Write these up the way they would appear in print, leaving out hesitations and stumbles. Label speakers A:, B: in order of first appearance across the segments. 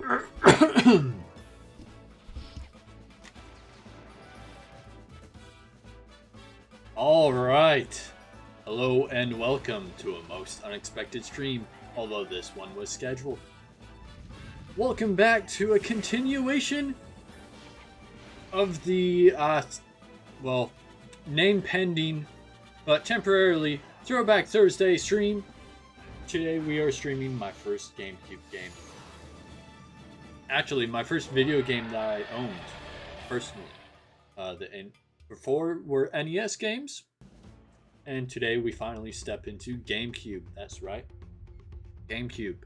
A: All right. Hello and welcome to a most unexpected stream, although this one was scheduled. Welcome back to a continuation of the, name pending, but temporarily Throwback Thursday stream. Today we are streaming my first GameCube game. Actually, my first video game that I owned, personally. Before were NES games, and today we finally step into GameCube. That's right, GameCube.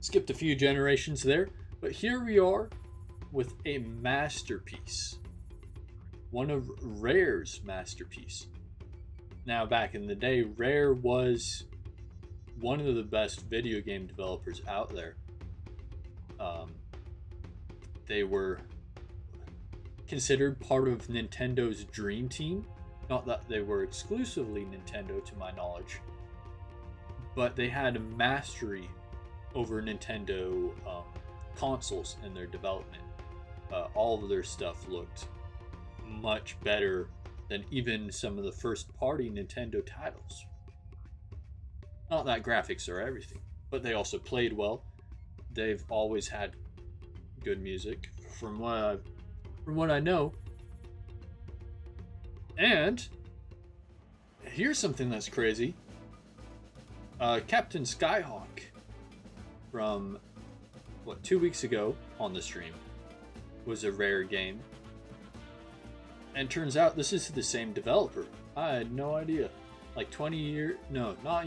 A: Skipped a few generations there, but here we are with a masterpiece. One of Rare's masterpiece. Now, back in the day, Rare was one of the best video game developers out there. They were considered part of Nintendo's dream team. Not that they were exclusively Nintendo to my knowledge, but they had a mastery over Nintendo consoles in their development. All of their stuff looked much better than even some of the first party Nintendo titles. Not that graphics are everything, but they also played well. They've always had good music from what I know. And here's something that's crazy. Captain Skyhawk from 2 weeks ago on the stream was a Rare game. And turns out this is the same developer. I had no idea. Like 20 years, no, not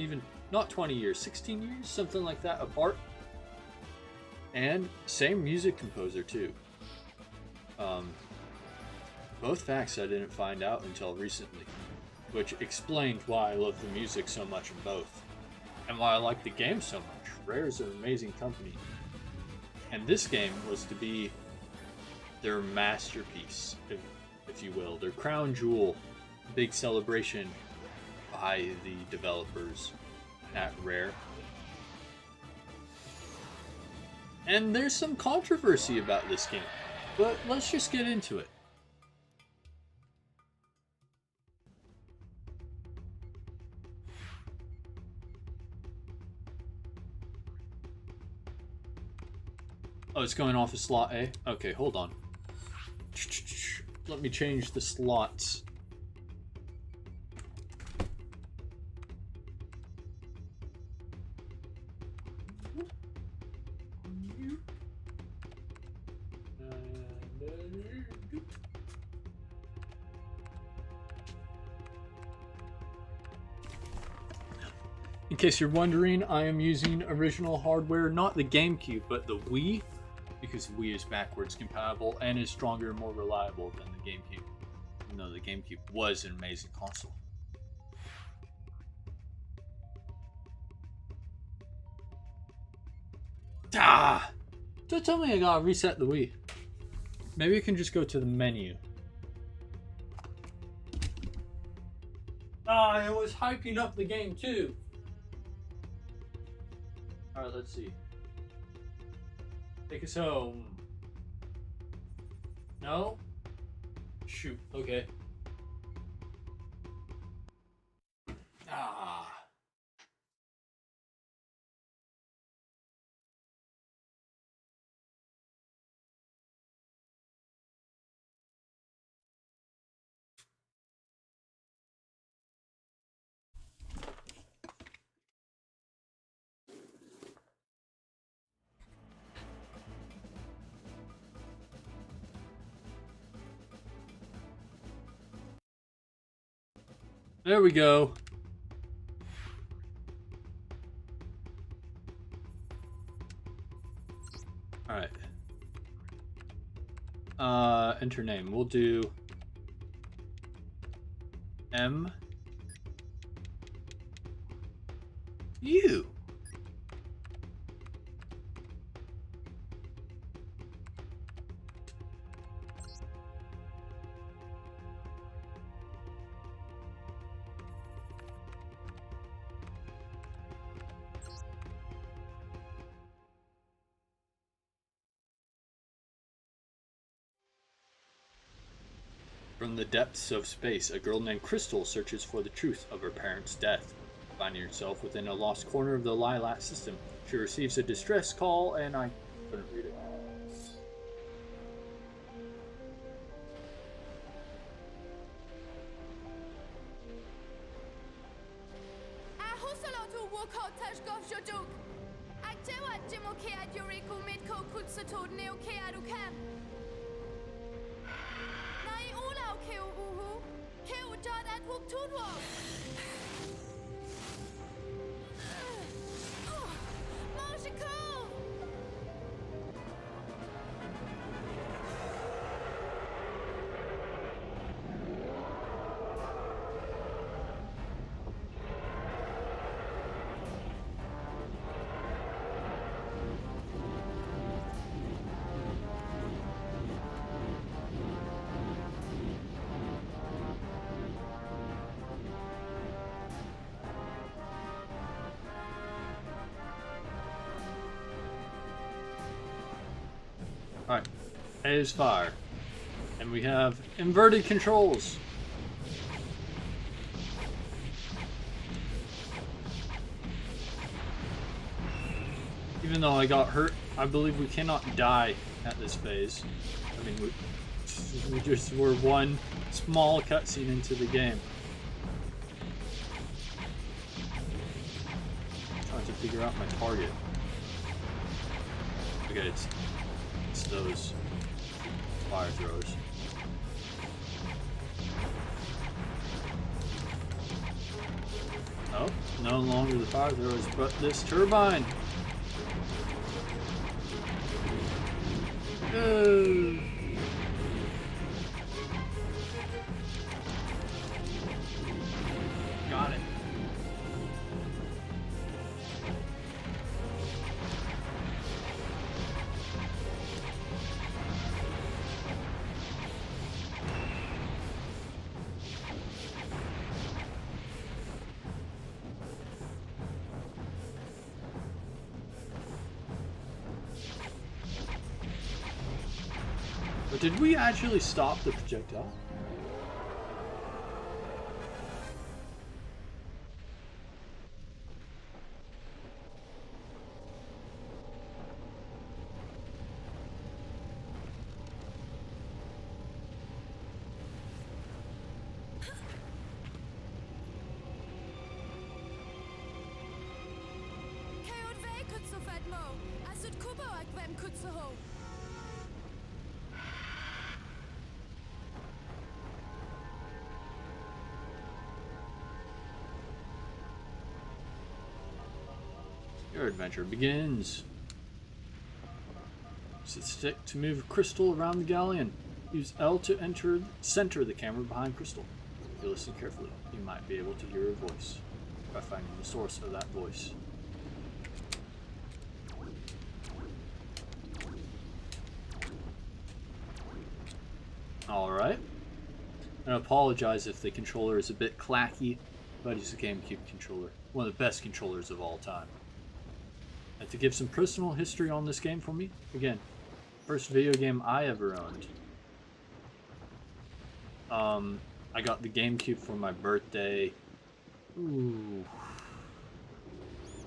A: 20 years, 16 years, something like that apart. And same music composer too. Both facts I didn't find out until recently, which explained why I love the music so much in both, and why I like the game so much. Rare is an amazing company, and this game was to be their masterpiece, if you will, their crown jewel, big celebration by the developers at Rare. And there's some controversy about this game, but let's just get into it. Oh, it's going off of slot A? Okay, hold on. Let me change the slots. In case you're wondering, I am using original hardware, not the GameCube, but the Wii, because the Wii is backwards compatible and is stronger and more reliable than the GameCube, even though the GameCube was an amazing console. Ah! Don't tell me I gotta reset the Wii. Maybe I can just go to the menu. I was hyping up the game too. Alright, let's see. Take us home. No? Shoot, okay. Ah. There we go. Alright. Enter name. We'll do M. U. From the depths of space, a girl named Crystal searches for the truth of her parents' death. Finding herself within a lost corner of the Lilat system, she receives a distress call, and I couldn't read it. Alright, A is fire. And we have inverted controls. Even though I got hurt, I believe we cannot die at this phase. I mean, we just were one small cutscene into the game. Trying to figure out my target. Okay, it's those fire throwers. Oh, no longer the fire throwers, but this turbine. Go! Got it. But did we actually stop the projectile? Your adventure begins. Use stick to move Crystal around the galleon. Use L to center the camera behind Crystal. If you listen carefully, you might be able to hear a voice by finding the source of that voice. Alright. I apologize if the controller is a bit clacky, but it's a GameCube controller. One of the best controllers of all time. And to give some personal history on this game for me, again, first video game I ever owned. I got the GameCube for my birthday. Ooh.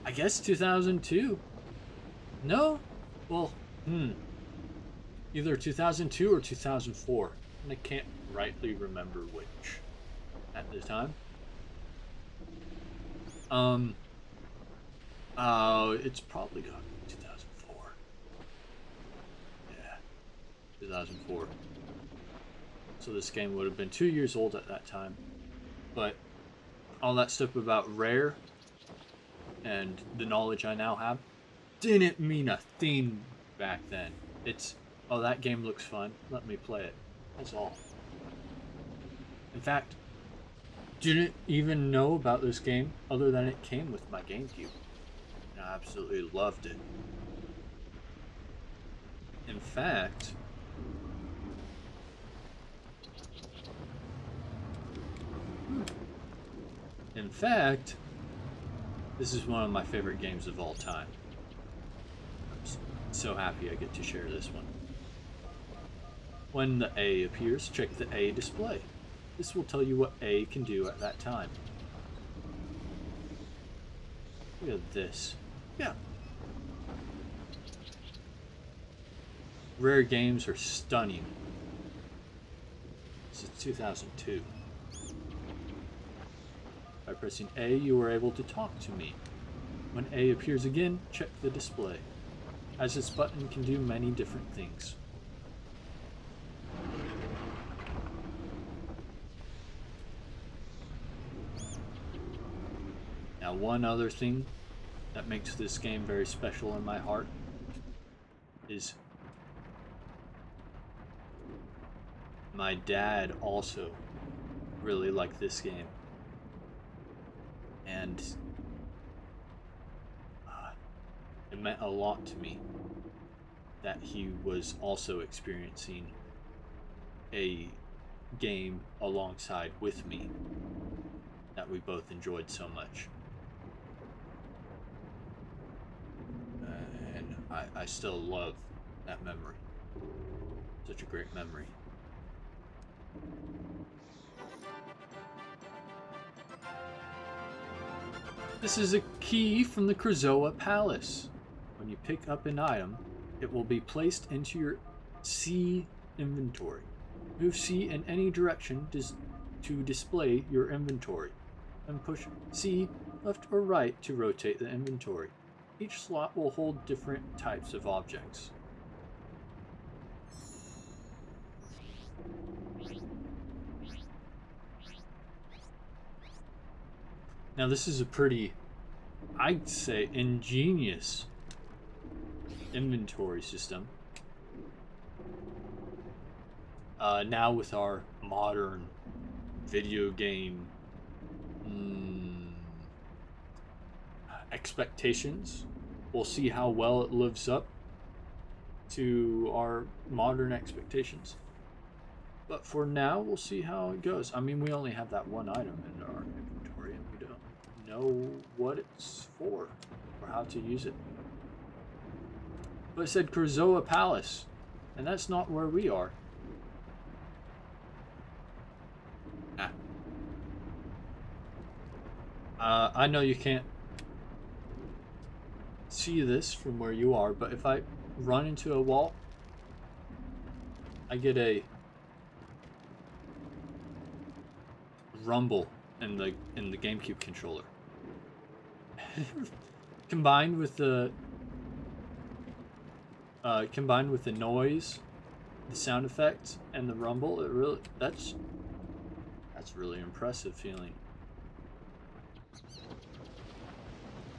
A: I guess 2002. No? Well, either 2002 or 2004. And I can't rightly remember which at the time. It's probably got 2004. Yeah, 2004. So this game would have been 2 years old at that time. But all that stuff about Rare and the knowledge I now have didn't mean a thing back then. It's, oh, that game looks fun, let me play it. That's all. In fact, didn't even know about this game other than it came with my GameCube. I absolutely loved it. In fact, this is one of my favorite games of all time. I'm so happy I get to share this one. When the A appears, check the A display. This will tell you what A can do at that time. Look at this. Yeah. Rare games are stunning. This is 2002. By pressing A, you are able to talk to me. When A appears again, check the display, as this button can do many different things. Now, one other thing that makes this game very special in my heart is my dad also really liked this game. And it meant a lot to me that he was also experiencing a game alongside with me that we both enjoyed so much. And I still love that memory. Such a great memory. This is a key from the Krazoa Palace. When you pick up an item, it will be placed into your C inventory. Move C in any direction to display your inventory, and push C left or right to rotate the inventory. Each slot will hold different types of objects. Now this is a pretty, I'd say, ingenious inventory system. Now with our modern video game expectations, we'll see how well it lives up to our modern expectations. But for now, we'll see how it goes. I mean, we only have that one item in our inventory, and we don't know what it's for or how to use it. But it said Krazoa Palace, and that's not where we are. I know you can't see this from where you are, but if I run into a wall, I get a rumble in the GameCube controller. combined with the noise, the sound effects, and the rumble, that's really impressive feeling.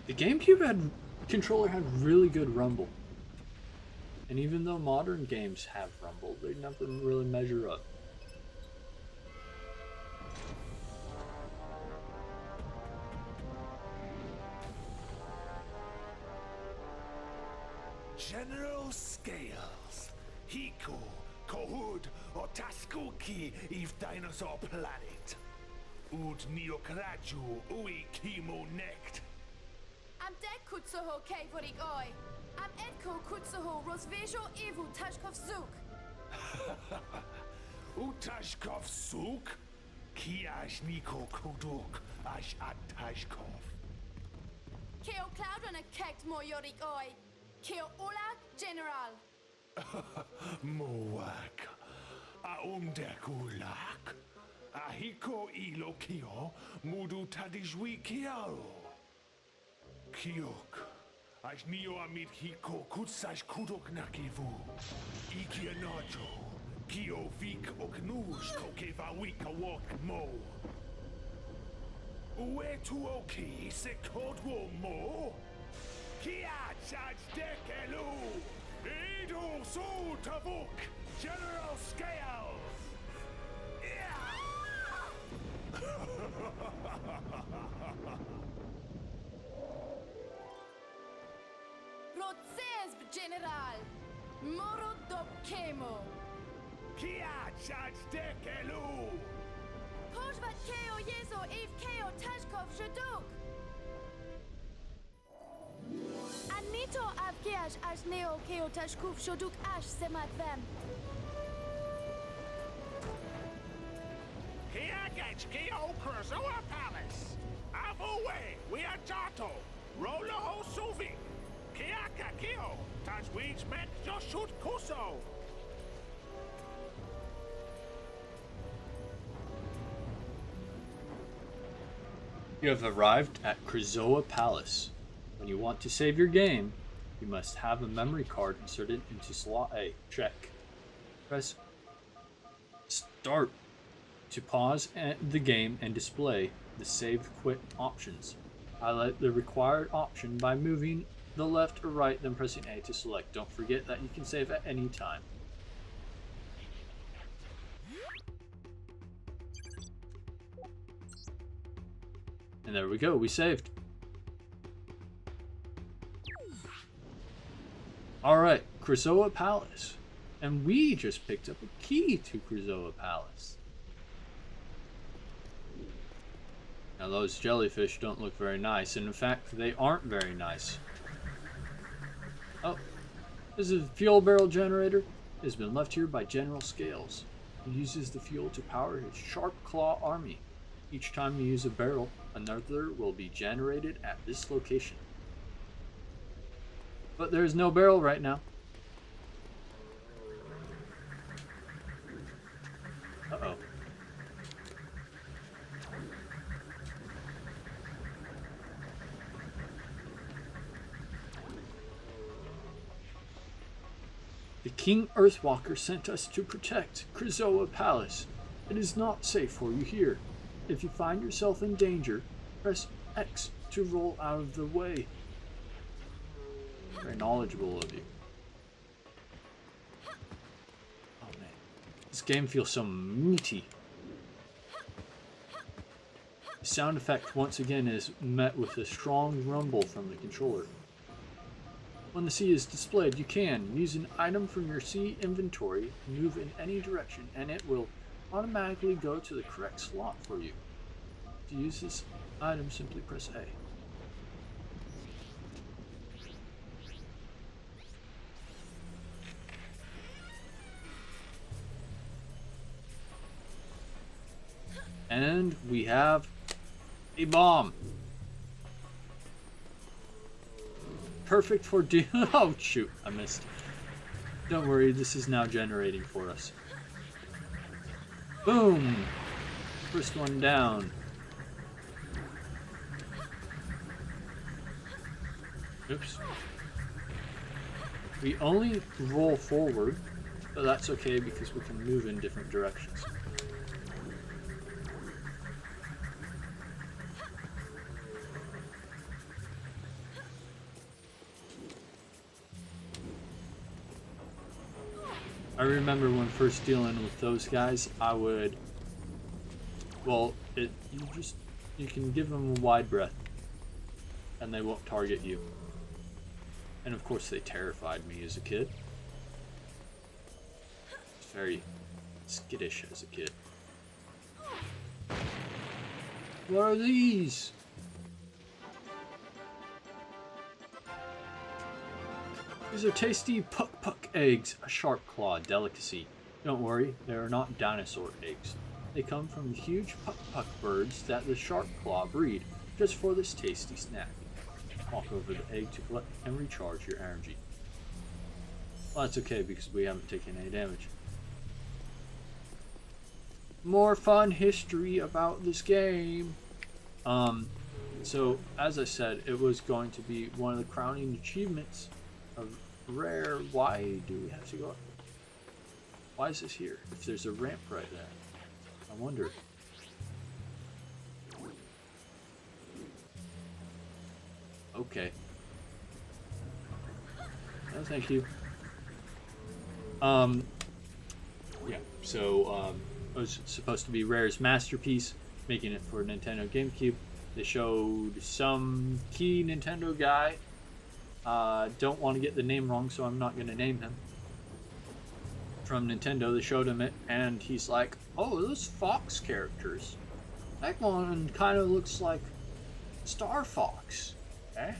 A: The GameCube controller had really good rumble. And even though modern games have rumble, they never really measure up.
B: General Scales, Hiko, Kohud, or Taskuki, Eve Dinosaur Planet. Ud Neokraju, Ui Kimo Nekt.
C: Am dek kutsuho kejvorik oi. Am edko kutsuho rozvejo evu tashkov zuk.
B: Utashkov Suk? Kiash Niko Kuduk, Ash Atashkov.
C: Keo cloud on a kekt moyorik oi. Keo Olak General.
B: Moak. Aumdekulak. Ahiko Ilokio, Mudu Tadijwi Kiaro. Kiok. Ash Neo Amit Hiko Kutsash Kudok Nakivu. Ikianajo. Kio Vik Oknush Kokeva Wika Wok Mo. Ue Tuoki Sekodwo Mo. Kia Charge Dekelu. Edo Su Tavuk. General Scales.
C: Rotzes General. Moro dop kemo.
B: Kia Charge Dekelu.
C: Poshvat keo yeso ev keo tashkov jeduk. Anito avkeash ash neo keo tashkuf shoduk ash sematvem.
B: Chachkio Kurzoa Palace. Avoe, we are Jato. Rolo Suvi. Kiaka Kio. Tajweej Met Joshut Kuso.
A: You have arrived at Krizoa Palace. When you want to save your game, you must have a memory card inserted into slot A. Check. Press Start to pause the game and display the save quit options. Highlight the required option by moving the left or right, then pressing A to select. Don't forget that you can save at any time. And there we go, we saved. Alright, Krizoa Palace. And we just picked up a key to Krizoa Palace. Now those jellyfish don't look very nice, and in fact they aren't very nice. Oh, this is a fuel barrel generator. It has been left here by General Scales. He uses the fuel to power his Sharp Claw army. Each time you use a barrel, another will be generated at this location. But there's no barrel right now. Uh-oh. The King Earthwalker sent us to protect Krizoa Palace. It is not safe for you here. If you find yourself in danger, press X to roll out of the way. Very knowledgeable of you. Oh man, this game feels so meaty. The sound effect once again is met with a strong rumble from the controller. When the C is displayed, you can use an item from your C inventory, move in any direction, and it will automatically go to the correct slot for you. To use this item, simply press A. And we have a bomb. Perfect for oh shoot, I missed. Don't worry, this is now generating for us. Boom! First one down. Oops. We only roll forward, but that's okay because we can move in different directions. I remember when first dealing with those guys, I would, well, you can give them a wide breath and they won't target you. And of course they terrified me as a kid. I was very skittish as a kid. What are these? These are tasty puck eggs, a sharp claw delicacy. Don't worry, they are not dinosaur eggs. They come from the huge puck birds that the sharp claw breed, just for this tasty snack. Walk over the egg to collect and recharge your energy. Well, that's okay because we haven't taken any damage. More fun history about this game. So as I said, it was going to be one of the crowning achievements of Rare. Why do we have to go up? Why is this here? If there's a ramp right there. I wonder. Okay. No, thank you. Yeah, so it was supposed to be Rare's masterpiece, making it for Nintendo GameCube. They showed some key Nintendo guy. Don't want to get the name wrong, so I'm not going to name him. From Nintendo, they showed him it, and he's like, "Oh, those Fox characters. That one kind of looks like Star Fox. Okay?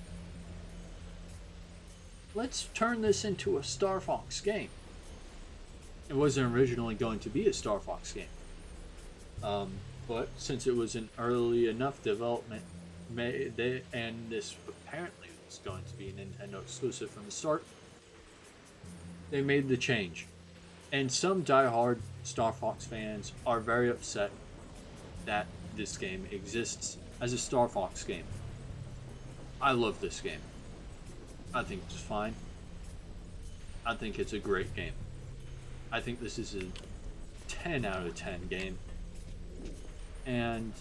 A: Let's turn this into a Star Fox game." It wasn't originally going to be a Star Fox game. But since it was an early enough development, and this apparently was going to be a Nintendo exclusive from the start, they made the change. And some diehard Star Fox fans are very upset that this game exists as a Star Fox game. I love this game. I think it's fine. I think it's a great game. I think this is a 10 out of 10 game. And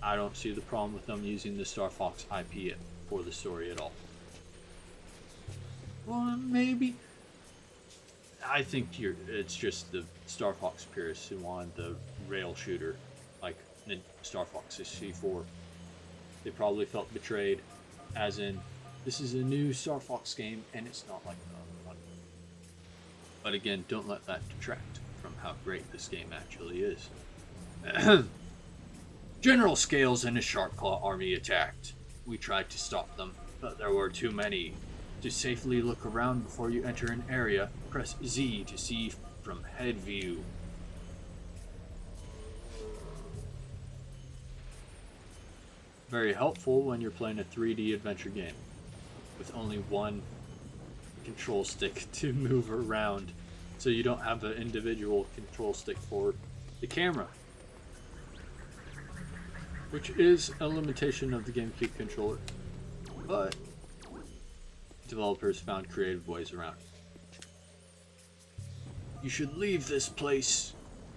A: I don't see the problem with them using the Star Fox IP for the story at all. Well, maybe. I think it's just the Star Fox purists who want the rail shooter, like Star Fox C4. They probably felt betrayed, as in, this is a new Star Fox game, and it's not like the other one. But again, don't let that detract from how great this game actually is. General Scales and his Sharpclaw army attacked. We tried to stop them, but there were too many. To safely look around before you enter an area, press Z to see from head view. Very helpful when you're playing a 3D adventure game with only one control stick to move around, so you don't have an individual control stick for the camera, which is a limitation of the GameCube controller, but developers found creative ways around it. You should leave this place.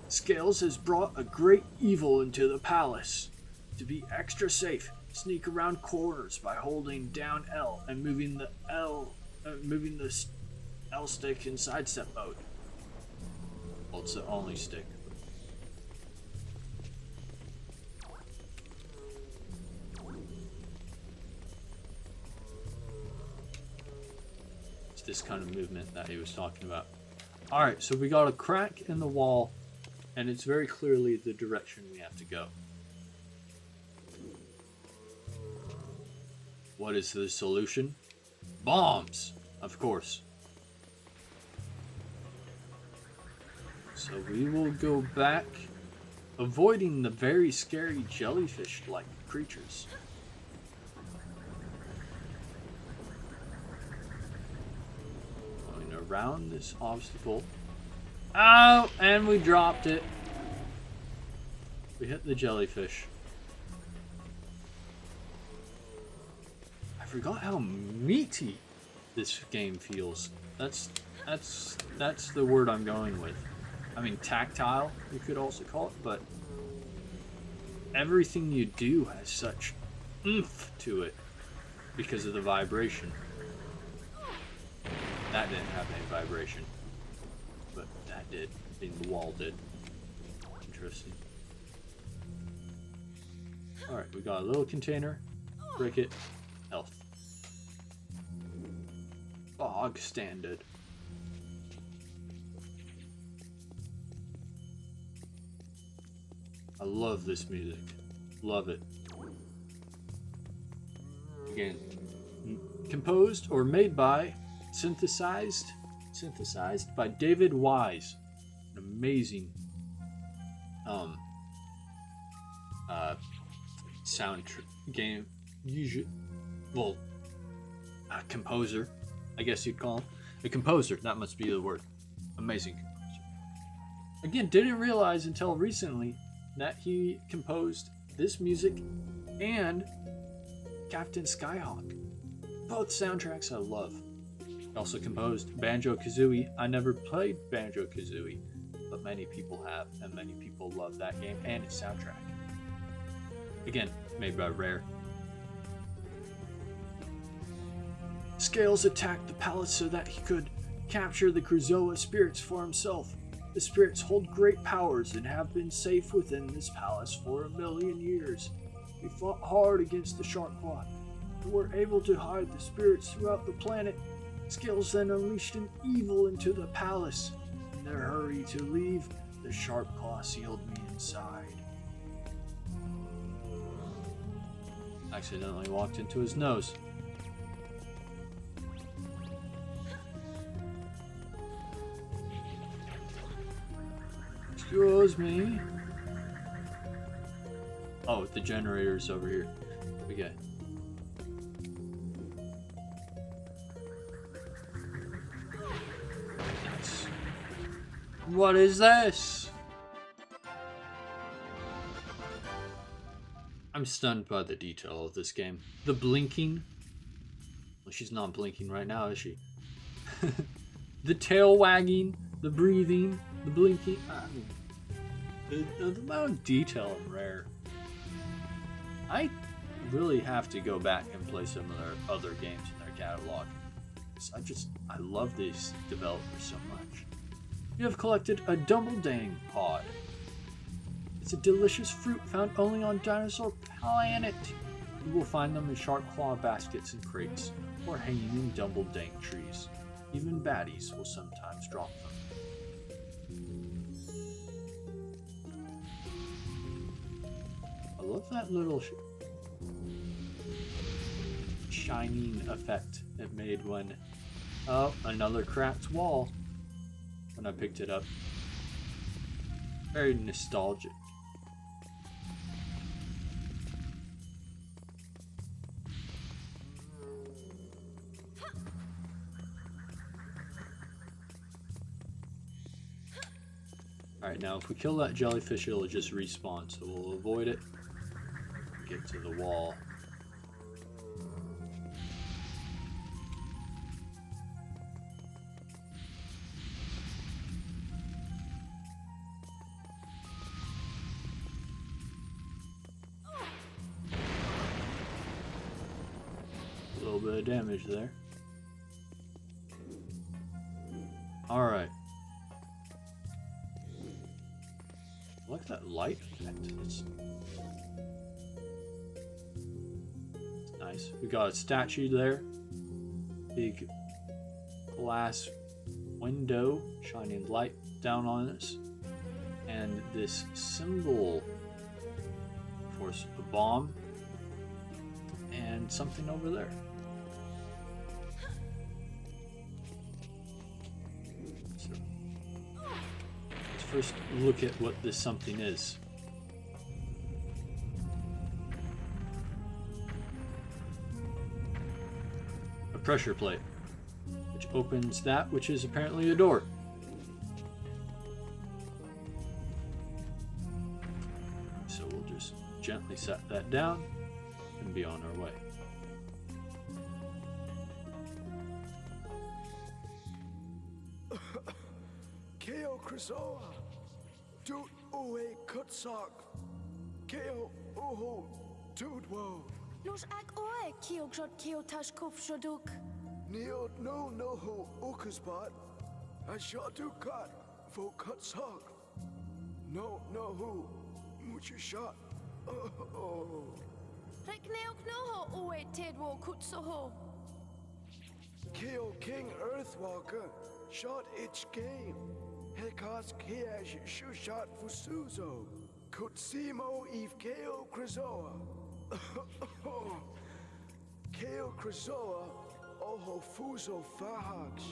A: Scales has brought a great evil into the palace. To be extra safe, sneak around corners by holding down L and moving the L stick in sidestep mode. Well, it's the only stick. It's this kind of movement that he was talking about. Alright, so we got a crack in the wall, and it's very clearly the direction we have to go. What is the solution? Bombs, of course. So we will go back, avoiding the very scary jellyfish-like creatures. Going around this obstacle. Oh, and we dropped it. We hit the jellyfish. I forgot how meaty this game feels. That's the word I'm going with. I mean, tactile, you could also call it, but everything you do has such oomph to it because of the vibration. That didn't have any vibration, but that did. I mean, the wall did. Interesting. Alright, we got a little container. Break it. Health. Bog standard. I love this music. Love it. Again, composed or made by, synthesized by David Wise. An amazing sound game. Composer, I guess you'd call him. A composer, that must be the word. Amazing composer. Again, didn't realize until recently that he composed this music and Captain Skyhawk. Both soundtracks I love. He also composed Banjo-Kazooie. I never played Banjo-Kazooie, but many people have, and many people love that game and its soundtrack. Again, made by Rare. Scales attacked the palace so that he could capture the Krazoa spirits for himself. The spirits hold great powers and have been safe within this palace for 1,000,000 years. We fought hard against the Sharpclaw and were able to hide the spirits throughout the planet. Scales then unleashed an evil into the palace. In their hurry to leave, the Sharpclaw sealed me inside. Accidentally walked into his nose. Excuse me. Oh, the generator's over here. Okay. Nice. What is this? I'm stunned by the detail of this game. The blinking. Well, she's not blinking right now, is she? The tail wagging, the breathing, the blinking. The amount of detail and rare. I really have to go back and play some of their other games in their catalog. I love these developers so much. You have collected a Dumbledang pod. It's a delicious fruit found only on Dinosaur Planet. You will find them in shark claw baskets and crates, or hanging in Dumbledang trees. Even baddies will sometimes drop them. I love that little shining effect it made when... Oh, another cracked wall. When I picked it up. Very nostalgic. Alright, now if we kill that jellyfish, it'll just respawn, so we'll avoid it. Get to the wall. A little bit of damage there. Alright. I like that light effect. It's nice. We got a statue there. Big glass window shining light down on us. And this symbol. Of course, a bomb. And something over there. So, let's first look at what this something is. A pressure plate, which opens that which is apparently a door. So we'll just gently set that down and be on our way.
D: Keo Krisoa, Dude Uwe Kutsak, Keo Uhu, Dude Wo,
C: Los ak oe kio grot kio tash kuf shoduk.
D: Neo no Noho Ukasbat, Ashatu Kat, Vo Kutsak, No Nohu, Mucha Shot, oh.
C: Rek neok noho oe tedwo kutsoho.
D: Keo King Earthwalker, Shot Itch Game, Hekas Kiash Shushat Fusuzo, Kutsimo Eve Keo Krisoa. Keo Krisoa, Oho Fuso Fahax,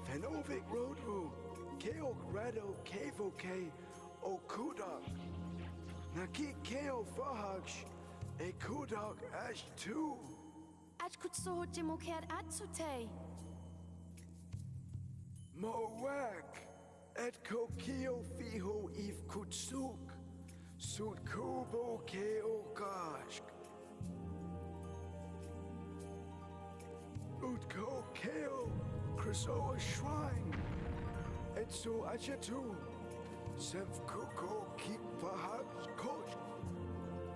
D: Fenovic Roadru, Keo Grado Kevo K, Okudak, Naki Keo Fahax, A Kudak Ash 2.
C: At kutsoho demoker atsute.
D: Moak, Et Kokio Fiho Eve Kutsuk, Sud Kubo Keo Gashk. Utko Keo, Krisoa Shrine, Etsu Achatu, Semf Kuko Kip Pahak Koch,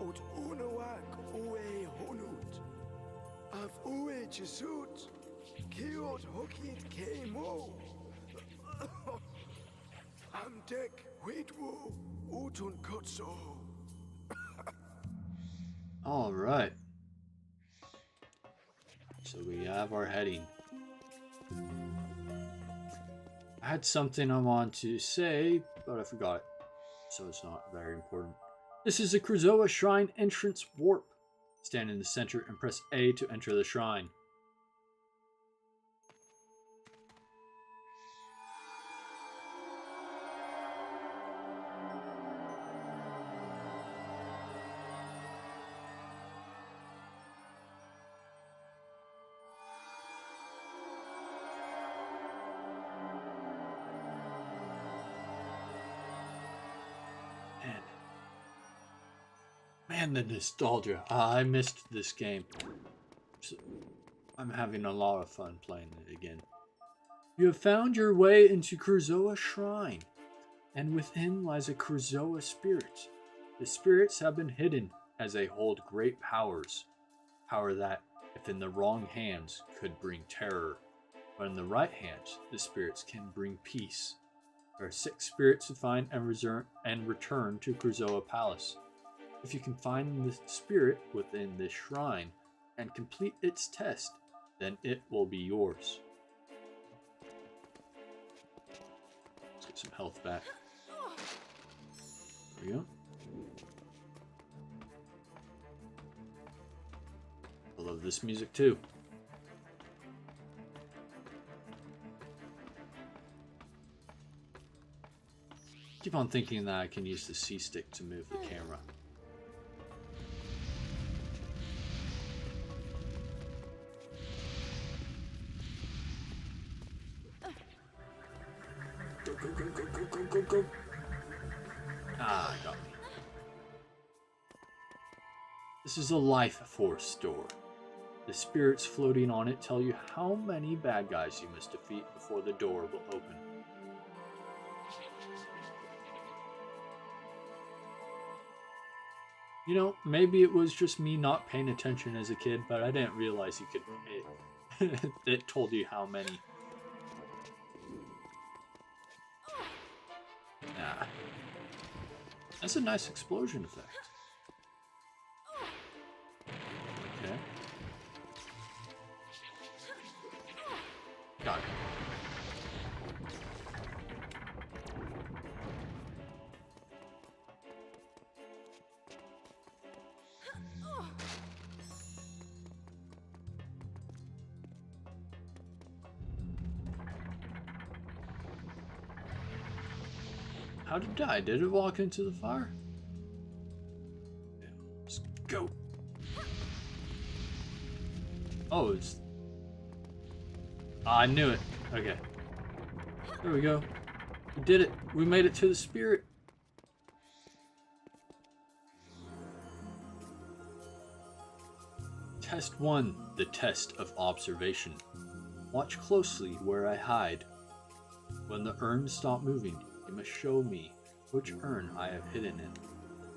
D: Ut Unawak Ue Hunut, Av Ue Jesut, Kiot Hokit Kemo. Amdek Widwu Utun Kotso.
A: All right. So we have our heading. I had something I wanted to say, but I forgot it. So it's not very important. This is the Krizoa Shrine entrance warp. Stand in the center and press A to enter the shrine. Man, the nostalgia. I missed this game. So I'm having a lot of fun playing it again. You have found your way into Kurzoa Shrine, and within lies a Kurzoa spirit. The spirits have been hidden as they hold great powers. Power that, if in the wrong hands, could bring terror. But in the right hands, the spirits can bring peace. There are 6 spirits to find and return to Kurzoa Palace. If you can find the spirit within this shrine and complete its test, then it will be yours. Let's get some health back. There we go. I love this music too. Keep on thinking that I can use the C stick to move the camera. Go. Ah, I got me. This is a life force door. The spirits floating on it tell you how many bad guys you must defeat before the door will open. You know, maybe it was just me not paying attention as a kid, but I didn't realize you could... It told you how many. Ah. That's a nice explosion effect. Okay. Got it. How did it die? Did it walk into the fire? Yeah, let's go. Oh, it's... I knew it. Okay. There we go. We did it. We made it to the spirit. Test 1. The test of observation. Watch closely where I hide. When the urns stop moving, you must show me which urn I have hidden in.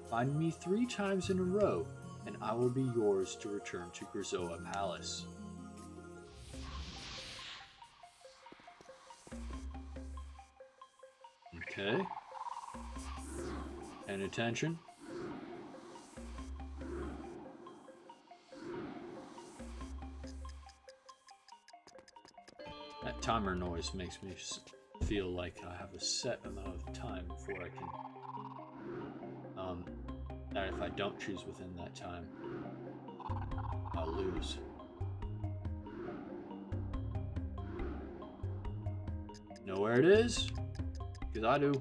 A: Find me 3 times in a row, and I will be yours to return to Kurzoa Palace. Okay. Paying attention. That timer noise makes me feel like I have a set amount of time before I can, that if I don't choose within that time, I'll lose. Know where it is? Because I do.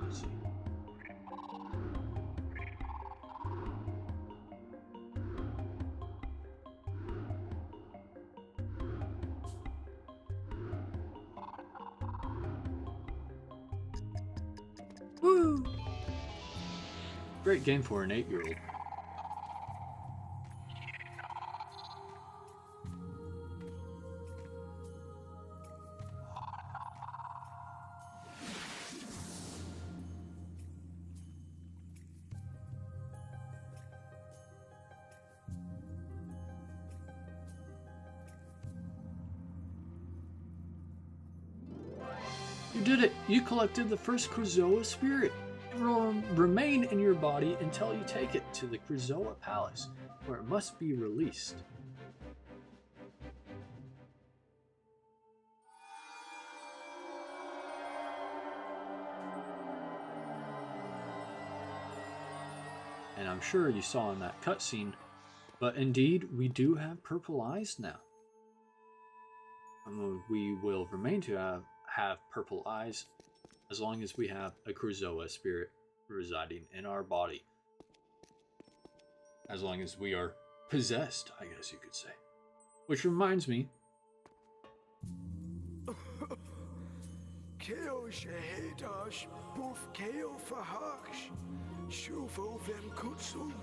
A: Let's see. Woo! Great game for an 8-year-old. You did it! You collected the first Kurzoa spirit. It will remain in your body until you take it to the Kurzoa Palace, where it must be released. And I'm sure you saw in that cutscene, but indeed, we do have purple eyes now. We will remain to have purple eyes as long as we have a Kurzoa spirit residing in our body. As long as we are possessed, I guess you could say. Which reminds me...
D: Keo Shahedash, Boof Keo Fahash, Shufo Vem Kutsun,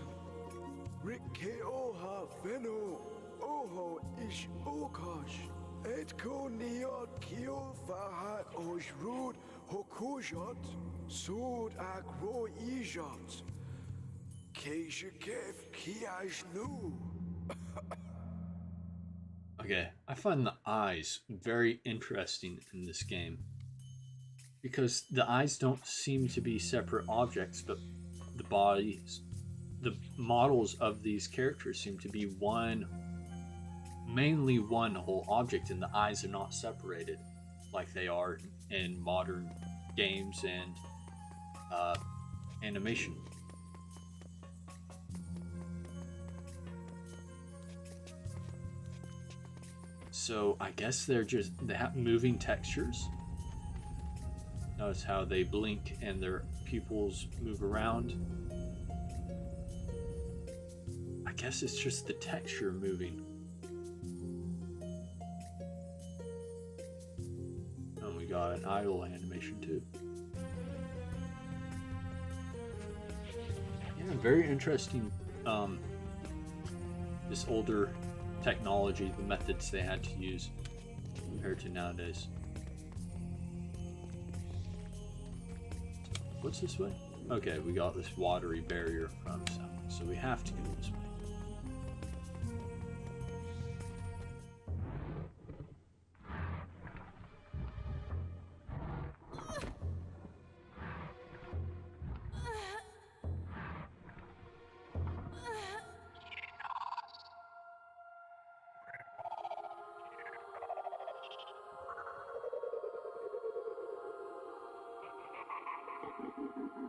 D: Rick Keo Ha Veno, Oho Ish Okash, Edko Niot Keo Fahat Osh Rud Hokujot, Sud Agro Ijot, Keisha Kev Kiash Nu.
A: Okay, I find the eyes very interesting in this game because the eyes don't seem to be separate objects, but the bodies, the models of these characters seem to be mainly one whole object, and the eyes are not separated like they are in modern games and animation. So I guess they have moving textures. Notice how they blink and their pupils move around. I guess it's just the texture moving. And we got an idle animation too. Yeah, very interesting. This older technology, the methods they had to use compared to nowadays. What's this way? Okay, we got this watery barrier from south, so we have to go this way.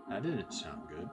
A: That didn't sound good.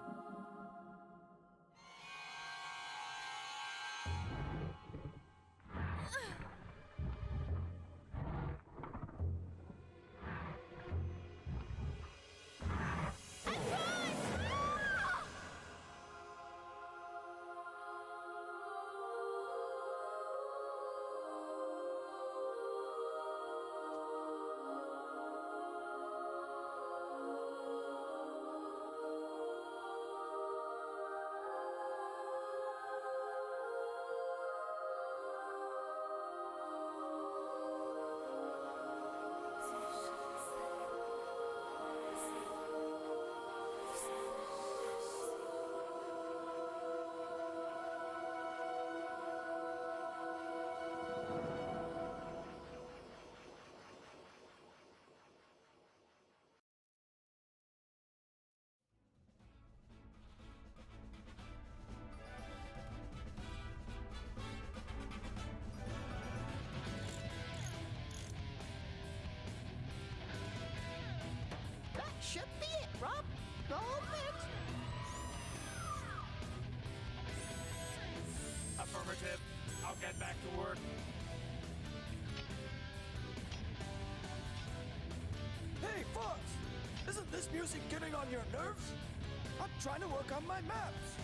E: Should be it, Rob. Go it.
B: Affirmative. I'll get back to work.
D: Hey, Fox! Isn't this music getting on your nerves? I'm trying to work on my maps.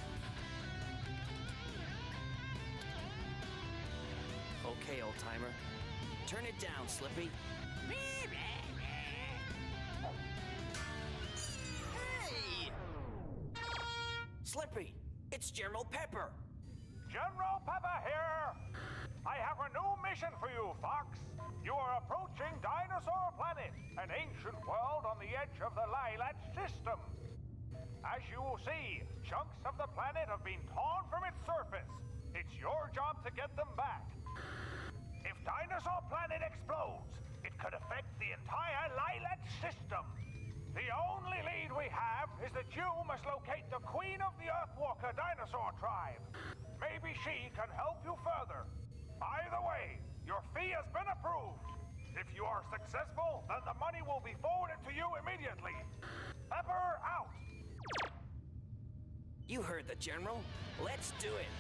E: Okay, old timer. Turn it down, Slippy. Hey! Slippy, it's General Pepper.
B: General Pepper here. I have a new mission for you, Fox. You are approaching Dinosaur Planet, an ancient world on the edge of the Lilat system. As you will see, chunks of the planet have been torn from its surface. It's your job to get them back. If Dinosaur Planet explodes, it could affect the entire Lilat system. The only lead we have is that you must locate the Queen of the Earthwalker dinosaur tribe. Maybe she can help you further. Either way, your fee has been approved. If you are successful, then the money will be forwarded to you immediately. Pepper out!
E: You heard the General. Let's do it.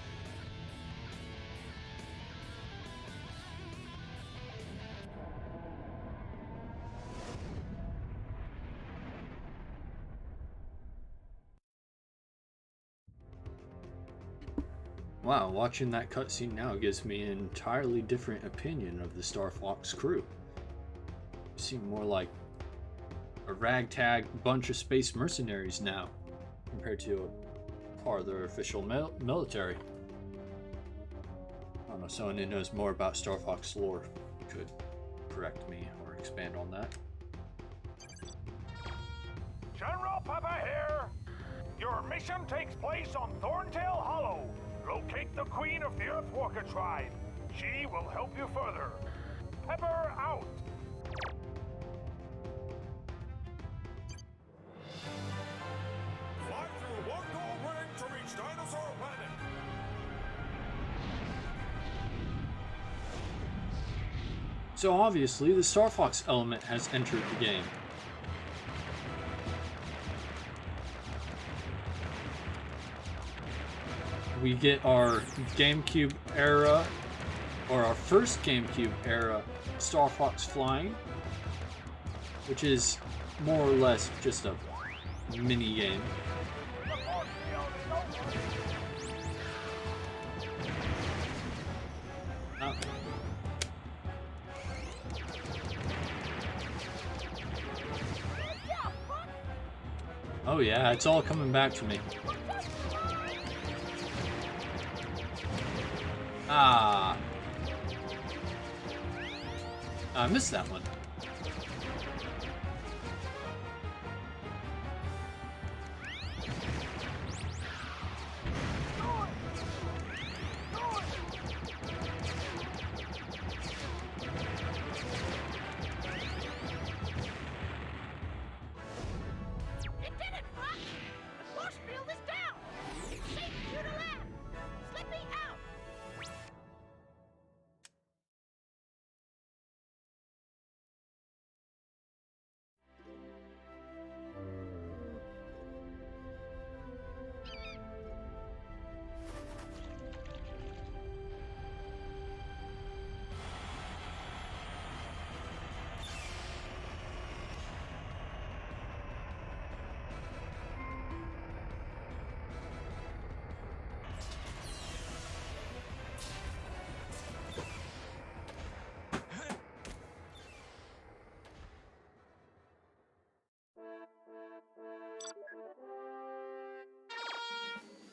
A: Wow, watching that cutscene now gives me an entirely different opinion of the Star Fox crew. They seem more like a ragtag bunch of space mercenaries now, compared to a part of their official military. I don't know, someone who knows more about Star Fox lore could correct me or expand on that.
B: General Pepper here. Your mission takes place on Thorntail Hollow. Locate the Queen of the Earthwalker tribe. She will help you further. Pepper out.
F: Fly through one gold ring to reach Dinosaur Planet.
A: So obviously, the Star Fox element has entered the game. We get our GameCube era, or our first GameCube era Star Fox flying, which is more or less just a mini game. Oh. Oh yeah, it's all coming back to me. Ah. I missed that one.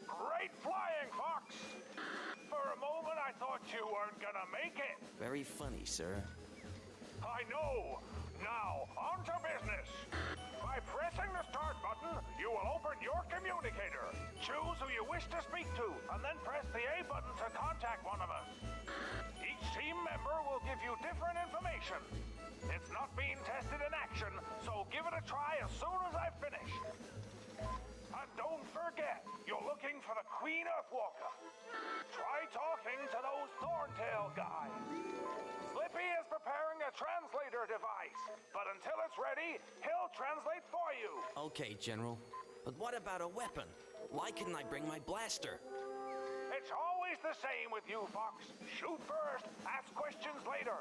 B: Great flying, Fox! For a moment, I thought you weren't gonna make it.
E: Very funny, sir.
B: I know. Now, on to business. By pressing the start button, you will open your communicator. Choose who you wish to speak to, and then press the A button to contact one of us. Each team member will give you different information. It's not being tested in action, so give it a try as soon as I've finished. And don't forget, you're looking for the Queen Earthwalker. Try talking to those Thorntail guys. Slippy is preparing a translator device, but until it's ready, he'll translate for you.
E: Okay, General. But what about a weapon? Why couldn't I bring my blaster?
B: It's always the same with you, Fox. Shoot first, ask questions later.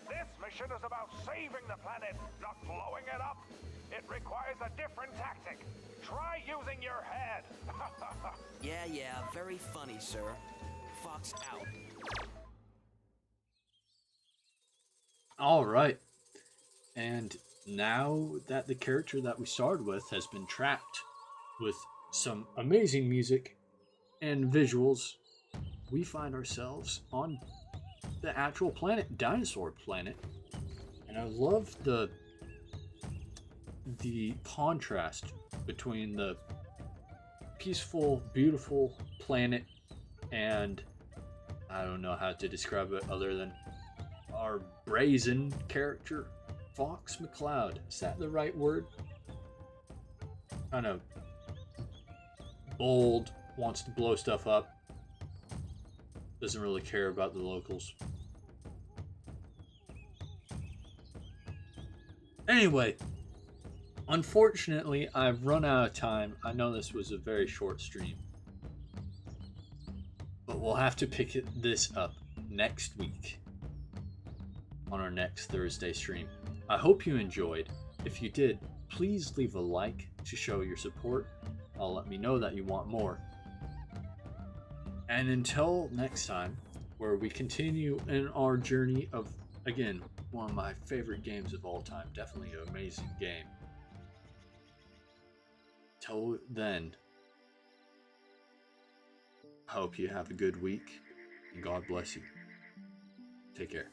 B: This mission is about saving the planet, not blowing it up. It requires a different tactic. Try using your head.
E: Yeah, very funny, sir. Fox out.
A: All right. And now that the character that we started with has been tracked with some amazing music and visuals, we find ourselves on the actual planet, Dinosaur Planet. And I love the contrast between the peaceful, beautiful planet and I don't know how to describe it other than our brazen character, Fox McCloud. Is that the right word? Kind of bold, wants to blow stuff up, doesn't really care about the locals. Anyway, unfortunately, I've run out of time. I know this was a very short stream, but we'll have to pick this up next week on our next Thursday stream. I hope you enjoyed. If you did, please leave a like to show your support. I'll let me know that you want more. And until next time, where we continue in our journey of, again, one of my favorite games of all time, definitely an amazing game, until then, I hope you have a good week, and God bless you. Take care.